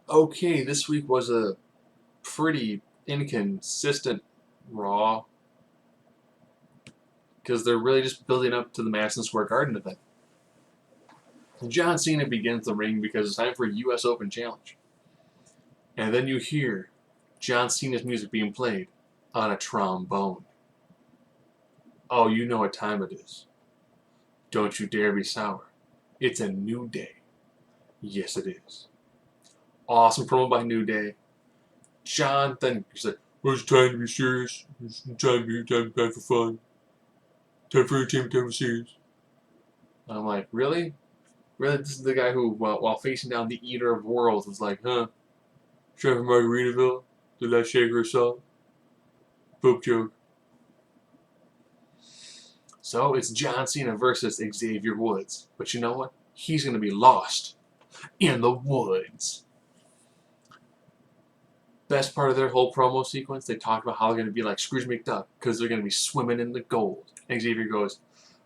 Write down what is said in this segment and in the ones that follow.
Okay, this week was a pretty inconsistent Raw because they're really just building up to the Madison Square Garden event. John Cena begins the ring because it's time for a U.S. Open challenge. And then you hear John Cena's music being played on a trombone. Oh, you know what time it is. Don't you dare be sour. It's a new day. Yes, it is. Awesome promo by New Day. John then he's like, well, it's time to be serious. It's time for fun. Time for entertainment, time for serious. I'm like, really? Really? This is the guy who, while facing down the Eater of Worlds, was like, huh? Straight from Margaritaville? Did that shake her salt? Poop joke. So it's John Cena versus Xavier Woods. But you know what? He's going to be lost in the woods. Best part of their whole promo sequence, they talk about how they're going to be like Scrooge McDuck because they're going to be swimming in the gold. And Xavier goes,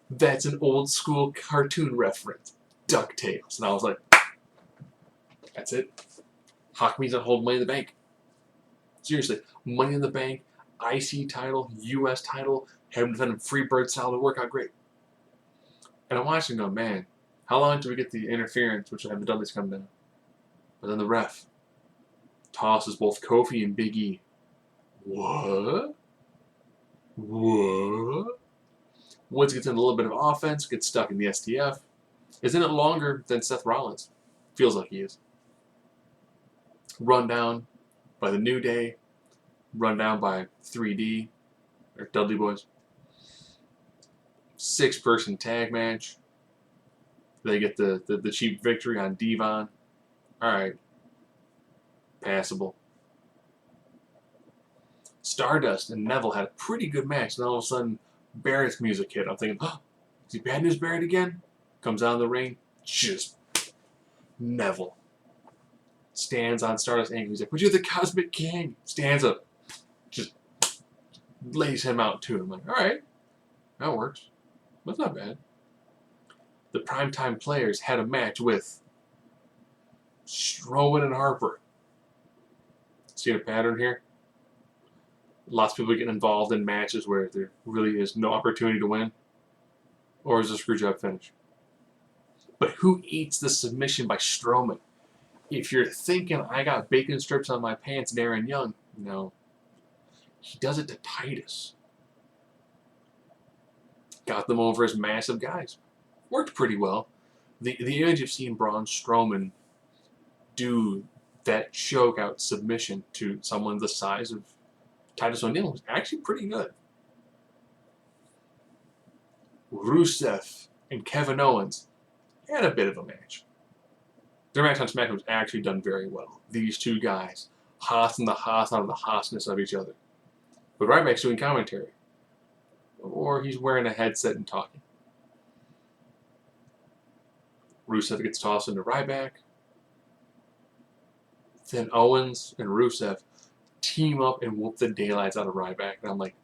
that's an old school cartoon reference. DuckTales. And I was like, that's it. Hockme's not hold Money in the Bank. Seriously, Money in the Bank, IC title, US title, have him defending Freebird style to work out great. And I'm watching going, man, how long do we get the interference, which will have the Dudleys come down? But then the ref tosses both Kofi and Big E. What? Woods gets in a little bit of offense, gets stuck in the STF. Is in it longer than Seth Rollins. Feels like he is. Run down by the New Day. Run down by 3D, or Dudley Boys. 6-person tag match. They get the cheap victory on Devon. Alright. Passable. Stardust and Neville had a pretty good match, and all of a sudden, Barrett's music hit. I'm thinking, oh, is he Bad News Barrett again? Comes out of the ring, just Neville. Stands on Stardust's ankle. He's like, but you're the Cosmic King. Stands up. Just lays him out too. I'm like, alright, that works. That's not bad. The Primetime Players had a match with Strowman and Harper. See a pattern here? Lots of people getting involved in matches where there really is no opportunity to win. Or is a screwjob finish? But who eats the submission by Strowman? If you're thinking, I got bacon strips on my pants, Darren Young, no. He does it to Titus. Got them over as massive guys. Worked pretty well. The image of seeing Braun Strowman do that choke-out submission to someone the size of Titus O'Neil was actually pretty good. Rusev and Kevin Owens had a bit of a match. Their match on SmackDown was actually done very well. These two guys, hossing the hoss out of the hossness of each other. But Ryback's doing commentary. Or he's wearing a headset and talking. Rusev gets tossed into Ryback. Then Owens and Rusev team up and whoop the daylights out of Ryback. And I'm like,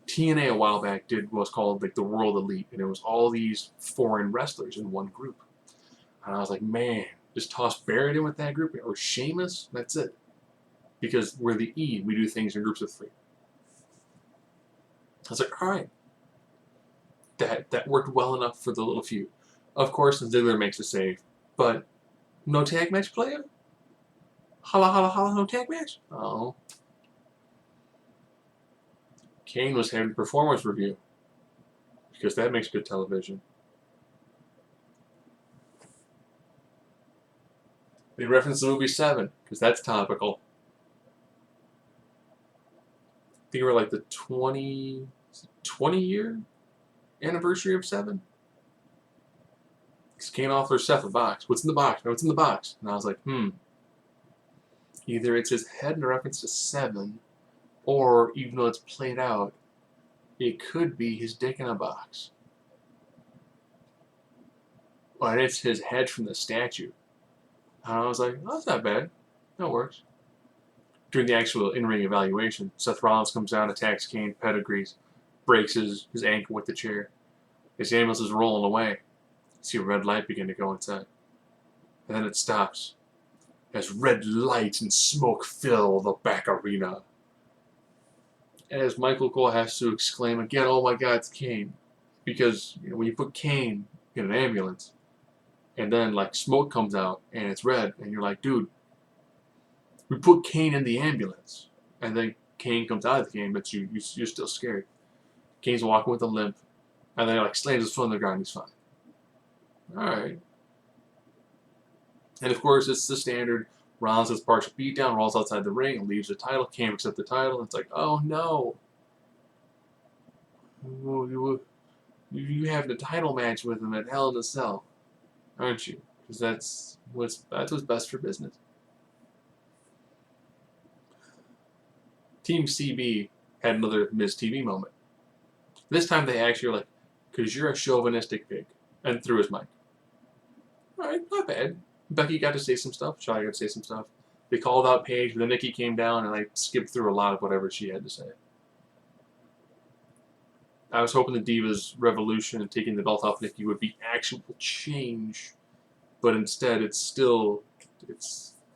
TNA a while back did what's called like the World Elite, and it was all these foreign wrestlers in one group. And I was like, man, just toss Barrett in with that group, or Sheamus, that's it. Because we're the E, we do things in groups of 3. I was like, all right, that worked well enough for the little feud. Of course, Ziggler makes a save, but no tag match, player? Holla, holla, holla, no tag match? Oh. Kane was having a performance review because that makes good television. They referenced the movie 7 because that's topical. I think we're like the 20-year anniversary of 7. Because Kane offers Seth a box. What's in the box? No, what's in the box? And I was like, Either it's his head in reference to 7, or even though it's played out, it could be his dick in a box. But it's his head from the statue. And I was like, oh, that's not bad. That works. During the actual in-ring evaluation, Seth Rollins comes down, attacks Kane, pedigrees, breaks his ankle with the chair. His ambulance is rolling away. See a red light begin to go inside. And then it stops as red lights and smoke fill the back arena. As Michael Cole has to exclaim again, "Oh my God, it's Kane!" Because when you put Kane in an ambulance, and then like smoke comes out and it's red, and you're like, "Dude, we put Kane in the ambulance," and then Kane comes out of the game, but you're still scared. Kane's walking with a limp, and then like slams his foot on the ground. He's fine. All right. And of course, it's the standard. Rollins has partial beatdown, rolls outside the ring, leaves the title. Kane picks up the title. It's like, oh no. You have the title match with him at Hell in a Cell, aren't you? Because that's what's best for business. Team CB had another Miz TV moment. This time they actually were like, "Because you're a chauvinistic pig," and threw his mic. All right, not bad. Becky got to say some stuff. Shotzi got to say some stuff. They called out Paige, but then Nikki came down and I skipped through a lot of whatever she had to say. I was hoping the Divas Revolution and taking the belt off Nikki would be actual change, but instead it's the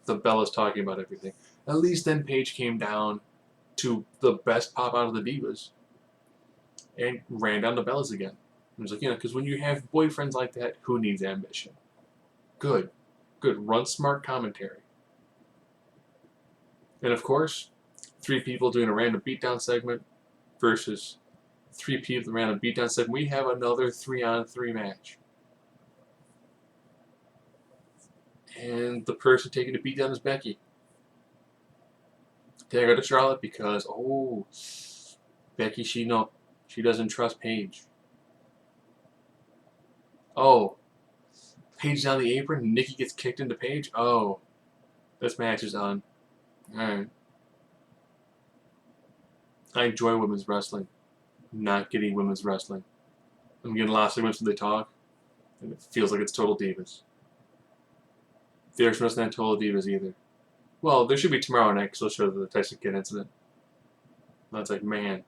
Bellas talking about everything. At least then Paige came down to the best pop out of the Divas and ran down the Bellas again. It was like, because when you have boyfriends like that, who needs ambition? Good. Run smart commentary. And of course, 3 people doing a random beatdown segment versus 3 people around a beatdown segment. We have another 3-on-3 match. And the person taking the beatdown is Becky. They go to Charlotte because, Becky, she doesn't trust Paige. Oh, Paige on the apron, Nikki gets kicked into Paige. Oh, this match is on. Alright. I enjoy women's wrestling. I'm not getting women's wrestling. I'm getting lots of segments where they talk, and it feels like it's Total Divas. There's not Total Divas either. Well, there should be tomorrow night because they'll show the Tyson Kidd incident. And it's like, man.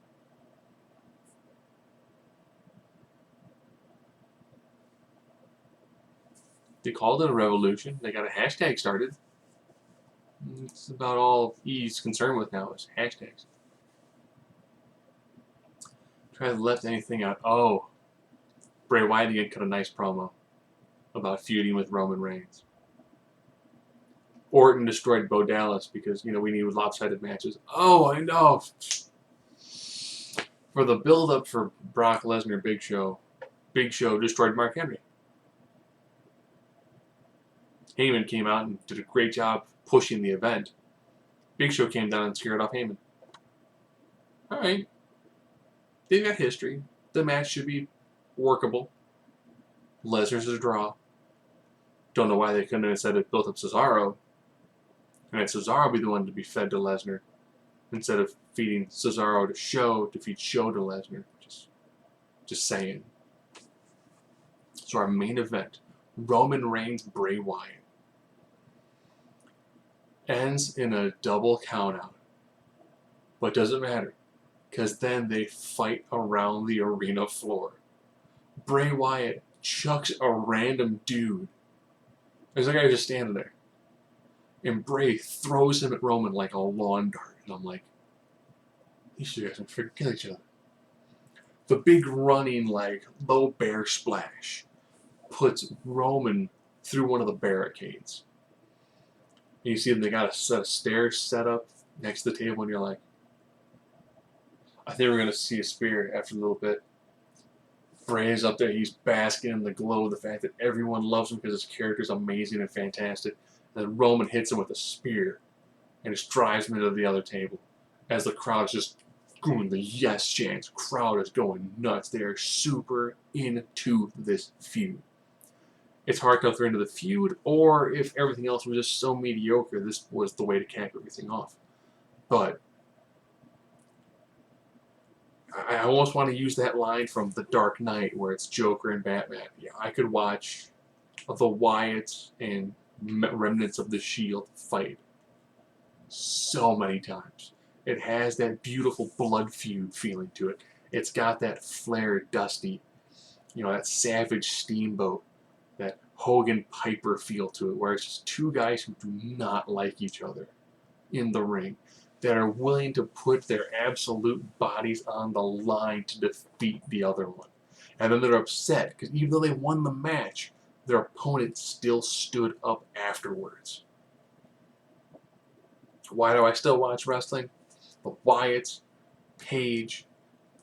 They called it a revolution. They got a hashtag started. It's about all he's concerned with now is hashtags. Try to left anything out. Oh, Bray Wyatt again cut a nice promo about feuding with Roman Reigns. Orton destroyed Bo Dallas because, we needed lopsided matches. Oh, I know. For the build-up for Brock Lesnar Big Show destroyed Mark Henry. Heyman came out and did a great job pushing the event. Big Show came down and scared off Heyman. All right. They've got history. The match should be workable. Lesnar's a draw. Don't know why they couldn't have said it built up Cesaro. And had Cesaro be the one to be fed to Lesnar instead of feeding Cesaro to Show to feed Show to Lesnar. Just saying. So our main event, Roman Reigns Bray Wyatt, ends in a double countout. But doesn't matter, because then they fight around the arena floor. Bray Wyatt chucks a random dude. There's a guy just standing there. And Bray throws him at Roman like a lawn dart. And I'm like, these two guys are going to kill each other. The big running, low bear splash puts Roman through one of the barricades. And you see them, they got a set of stairs set up next to the table, and you're like, I think we're going to see a spear after a little bit. Bray's up there, he's basking in the glow of the fact that everyone loves him because his character's amazing and fantastic. And then Roman hits him with a spear and just drives him into the other table. As the crowd's just going the yes chants, crowd is going nuts. They are super into this feud. It's hard to know if they're into the feud or if everything else was just so mediocre, this was the way to cap everything off. But I almost want to use that line from The Dark Knight where it's Joker and Batman. Yeah, I could watch the Wyatts and remnants of the Shield fight so many times. It has that beautiful blood feud feeling to it. It's got that Flair Dusty, that Savage Steamboat, that Hogan Piper feel to it, where it's just two guys who do not like each other in the ring, that are willing to put their absolute bodies on the line to defeat the other one. And then they're upset because even though they won the match, their opponent still stood up afterwards. Why do I still watch wrestling? The Wyatts, Paige,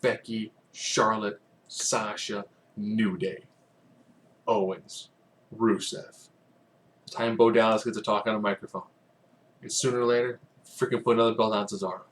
Becky, Charlotte, Sasha, New Day, Owens, Rusev. It's time Bo Dallas gets to talk on a microphone. And sooner or later, freaking put another belt on Cesaro.